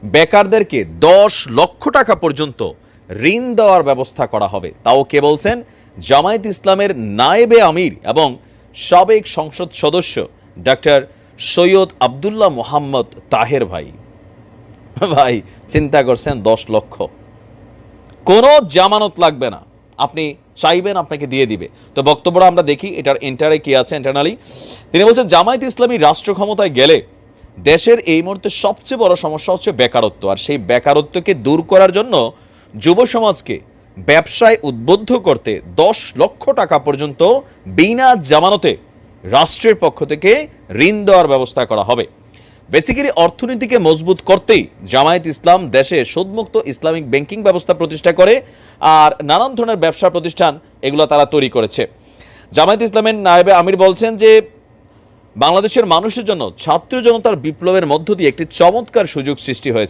বেকারদেরকে ১০ লক্ষ টাকা পর্যন্ত ঋণ দেওয়ার ব্যবস্থা করা হবে। তাও কে বলছেন? জামায়াত ইসলামের নায়েবে আমির এবং সাবেক সংসদ সদস্য ডক্টর সৈয়দ আব্দুল্লাহ মোহাম্মদ তাহের ভাই। ভাই চিন্তা করছেন, ১০ লক্ষ, কোনো জামানত লাগবে না, আপনি চাইবেন আপনাকে দিয়ে দিবে। তো বক্তব্যটা আমরা দেখি, এটার এন্টারে কি আছে ইন্টারনালি। তিনি বলছেন, জামায়াত ইসলামী রাষ্ট্র ক্ষমতায় গেলে দেশের এই মুহূর্তে সবচেয়ে বড় সমস্যা হচ্ছে বেকারত্ব, আর সেই বেকারত্বকে দূর করার জন্য যুব সমাজকে ব্যবসায় উদ্বুদ্ধ করতে ১০ লক্ষ টাকা পর্যন্ত বিনা জামানতে রাষ্ট্রের পক্ষ থেকে ঋণ দেওয়ার ব্যবস্থা করা হবে। বেসিক্যালি অর্থনীতিকে মজবুত করতেই জামায়াত ইসলাম দেশে সুদমুক্ত ইসলামিক ব্যাংকিং ব্যবস্থা প্রতিষ্ঠা করে আর নানান ধরনের ব্যবসা প্রতিষ্ঠান এগুলো তারা তৈরি করেছে। জামায়াত ইসলামের নায়েবে আমির বলছেন যে বাংলাদেশের মানুষের জন্য ছাত্র জনতার বিপ্লবের মধ্য দিয়ে একটি চমৎকার সুযোগ সৃষ্টি হয়েছে।